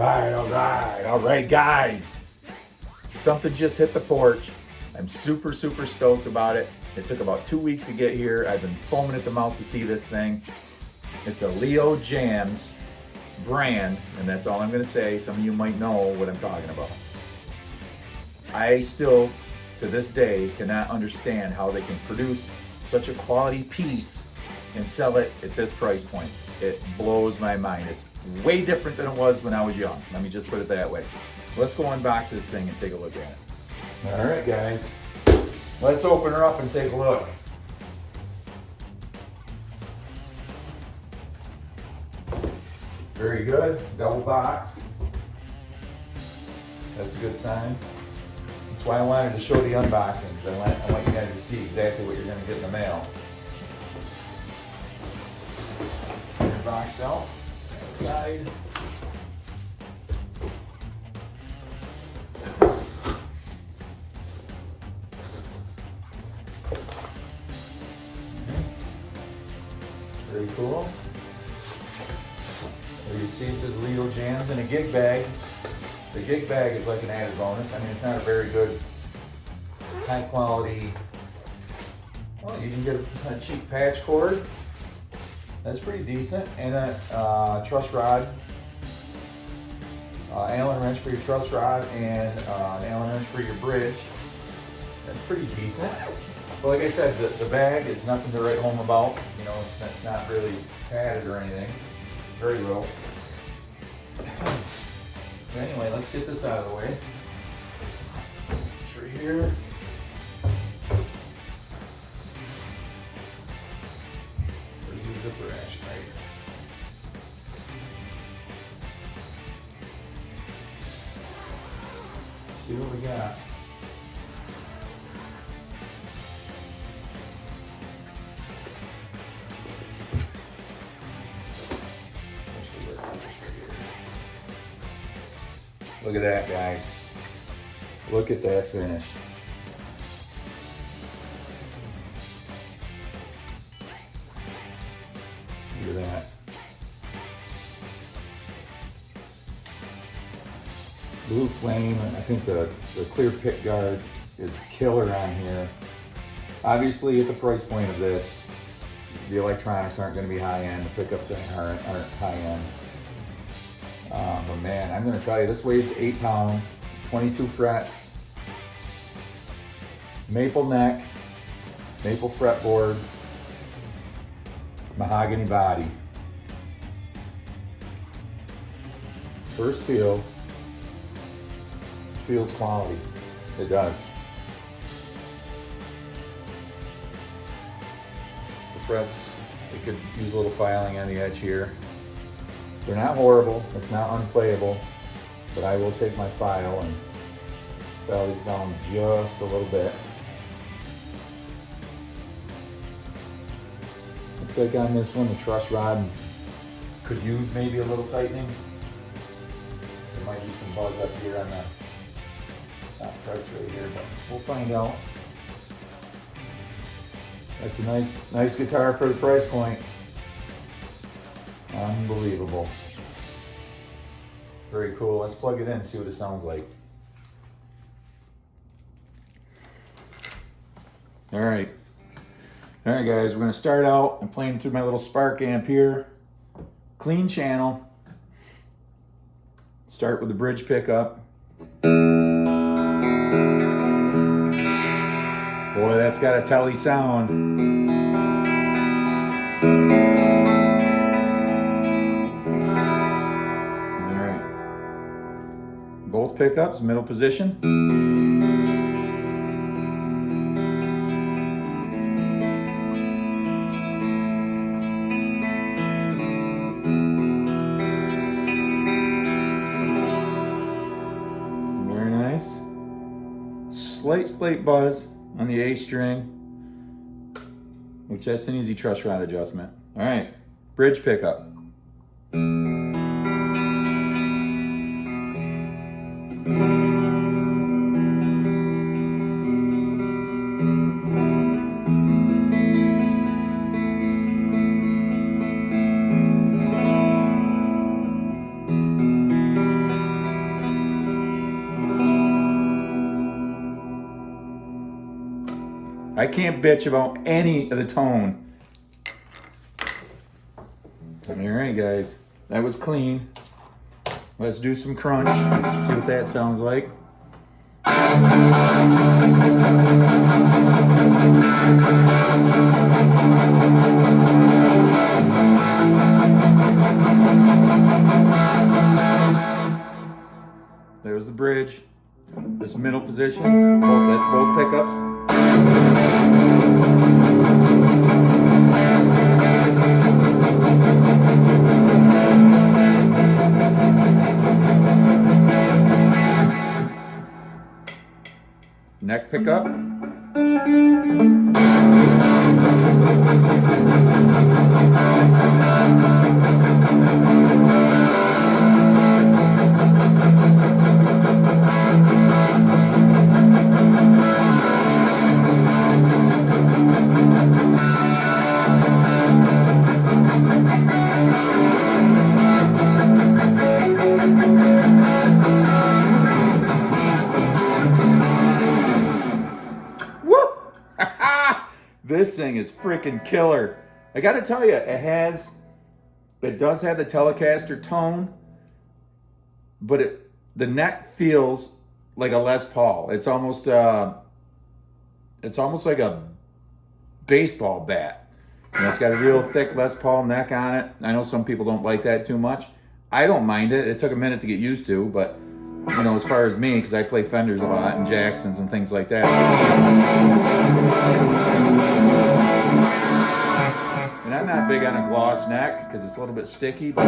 All right, guys. Something just hit the porch. I'm super stoked about it. It took about 2 weeks to get here. I've been foaming at the mouth to see this thing. It's a Jaymz brand, and that's all I'm gonna say. Some of you might know what I'm talking about. I still, to this day, cannot understand how they can produce such a quality piece and sell it at this price point. It blows my mind. It's way different than it was when I was young. Let me just put it that way. Let's go unbox this thing and take a look at it. All right, guys. Let's open her up and take a look. Very good, double box. That's a good sign. That's why I wanted to show the unboxing, because I want you guys to see exactly what you're gonna get in the mail. Your box out, side. Very cool. There you see it says Jaymz in a gig bag. The gig bag is like an added bonus. I mean, it's not a very good, high quality. Well, you can get a cheap patch cord. That's pretty decent. And a truss rod. Allen wrench for your truss rod and an Allen wrench for your bridge. That's pretty decent. But like I said, the bag is nothing to write home about. You know, it's not really padded or anything. Very low. Anyway, let's get this out of the way. It's right here. Where's the zipper action right here? Let's see what we got. Look at that, guys. Look at that finish. Look at that. Blue flame, I think the clear pick guard is killer on here. Obviously, at the price point of this, the electronics aren't going to be high end, the pickups aren't high end. But man, I'm going to tell you, this weighs 8 pounds, 22 frets, maple neck, maple fretboard, mahogany body. First feel, feels quality. It does. The frets, they could use a little filing on the edge here. They're not horrible, it's not unplayable, but I will take my file and file these down just a little bit. Looks like on this one, the truss rod could use maybe a little tightening. There might be some buzz up here on the top frets right here, but we'll find out. That's a nice guitar for the price point. Unbelievable. Very cool. Let's plug it in and see what it sounds like. All right, guys, we're gonna start out. I'm playing through my little Spark amp here. Clean channel. Start with the bridge pickup. Boy, that's got a telly sound. Both pickups, middle position. Very nice. Slight buzz on the A string, which that's an easy truss rod adjustment. All right, bridge pickup. I can't bitch about any of the tone. All right, guys, that was clean. Let's do some crunch. See what that sounds like. There's the bridge. This middle position, that's both pickups. Neck pickup. This thing is freaking killer. I gotta tell you, it does have the Telecaster tone, but the neck feels like a Les Paul. It's almost like a baseball bat. And it's got a real thick Les Paul neck on it. I know some people don't like that too much. I don't mind it. It took a minute to get used to, but you know, as far as me, because I play Fenders a lot and Jacksons and things like that. And I'm not big on a gloss neck because it's a little bit sticky, but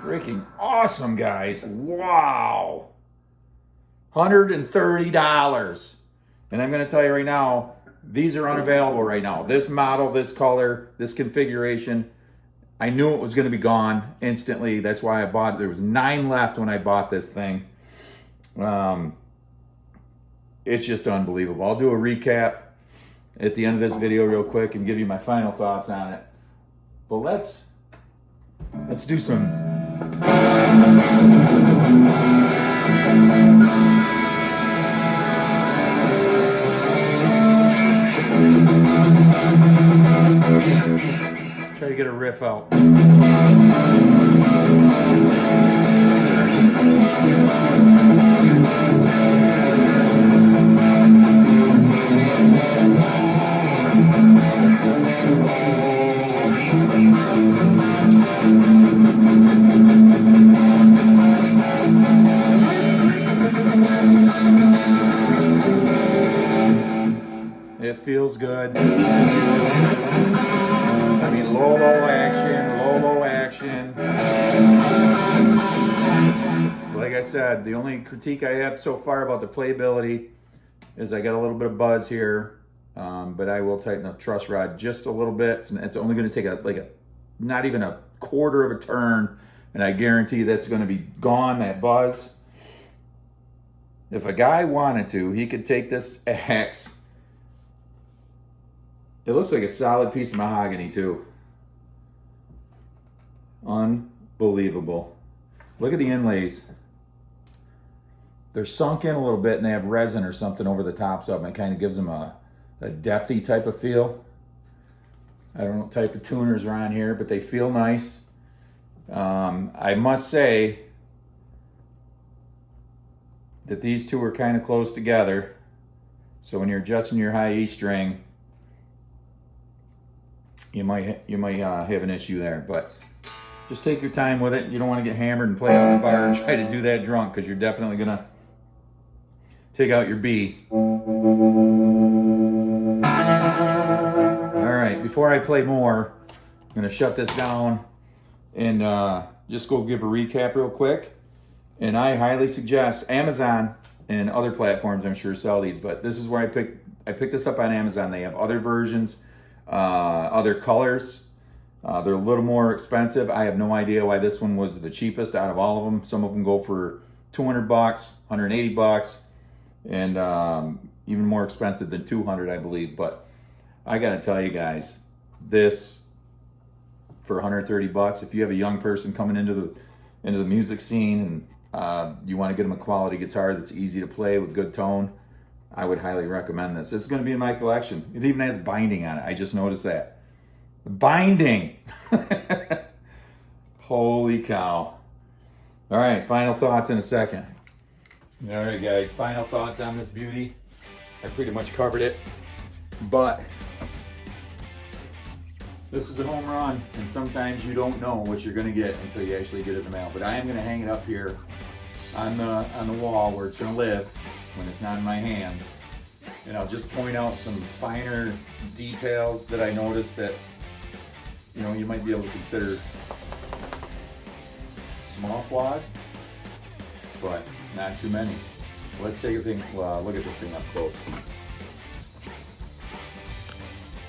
freaking awesome, guys. Wow. $130. And I'm going to tell you right now, these are unavailable right now. This model, this color, this configuration, I knew it was going to be gone instantly. That's why I bought it. There was 9 left when I bought this thing. It's just unbelievable. I'll do a recap at the end of this video real quick and give you my final thoughts on it. But let's do some try to get a riff out. It feels good. I mean, low action. Like I said, the only critique I have so far about the playability is I got a little bit of buzz here, but I will tighten the truss rod just a little bit. It's only going to take not even a quarter of a turn, and I guarantee that's going to be gone, that buzz. If a guy wanted to, he could take this axe. It looks like a solid piece of mahogany too. Unbelievable. Look at the inlays. They're sunk in a little bit and they have resin or something over the tops of them. It kind of gives them a depthy type of feel. I don't know what type of tuners are on here, but they feel nice. I must say that these two are kind of close together. So when you're adjusting your high E string, you might have an issue there, but just take your time with it. You don't want to get hammered and play out in the bar and try to do that drunk, because you're definitely gonna take out your B. All right, before I play more, I'm gonna shut this down and just go give a recap real quick. And I highly suggest Amazon and other platforms, I'm sure, sell these, but this is where I picked this up on Amazon. They have other versions. Other colors. They're a little more expensive. I have no idea why this one was the cheapest out of all of them. Some of them go for $200, $180, and even more expensive than $200, I believe. But I gotta tell you guys, this for $130, if you have a young person coming into into the music scene and you want to get them a quality guitar that's easy to play with good tone, I would highly recommend this. This is going to be in my collection. It even has binding on it. I just noticed that. Binding! Holy cow. All right, final thoughts in a second. All right, guys, final thoughts on this beauty. I pretty much covered it, but this is a home run, and sometimes you don't know what you're gonna get until you actually get it in the mail. But I am gonna hang it up here on the wall where it's gonna live when it's not in my hands. And I'll just point out some finer details that I noticed that, you know, you might be able to consider small flaws, but not too many. Let's take a look at this thing up close.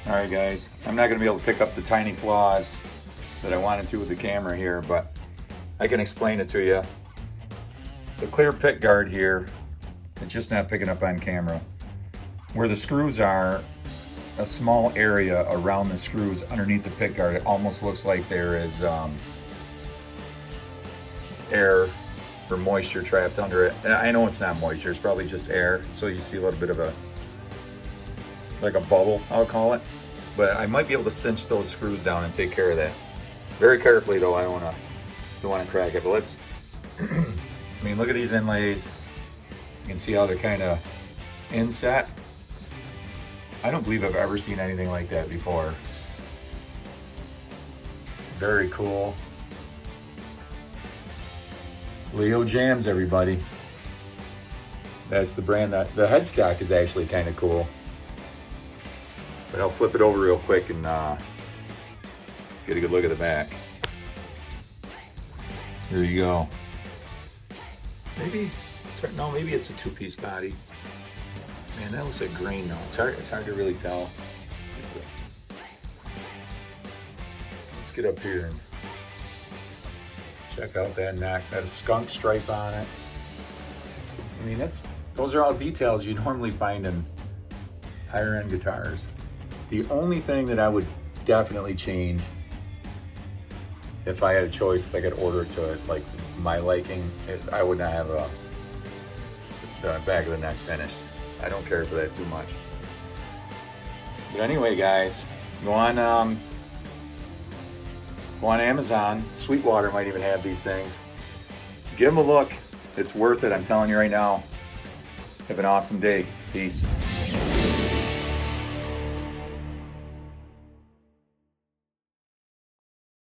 All right, guys, I'm not gonna be able to pick up the tiny flaws that I wanted to with the camera here, but I can explain it to you. The clear pick guard here, it's just not picking up on camera. Where the screws are, a small area around the screws underneath the pick guard, it almost looks like there is air or moisture trapped under it. And I know it's not moisture, it's probably just air. So you see a little bit of like a bubble, I'll call it. But I might be able to cinch those screws down and take care of that. Very carefully though, I don't wanna crack it. But let's, I mean, look at these inlays. You can see how they're kind of inset. I don't believe I've ever seen anything like that before. Very cool. Jaymz, everybody. That's the brand. That the headstock is actually kind of cool. But I'll flip it over real quick and get a good look at the back. There you go. Maybe it's a two-piece body. Man, that looks like green though. It's hard to really tell. Let's get up here and check out that neck. That skunk stripe on it. I mean, those are all details you normally find in higher end guitars. The only thing that I would definitely change if I had a choice, if I could order it to like my liking, is I would not have the back of the neck finished. I don't care for that too much. But anyway, guys, go on Amazon. Sweetwater might even have these things. Give them a look. It's worth it. I'm telling you right now. Have an awesome day. Peace.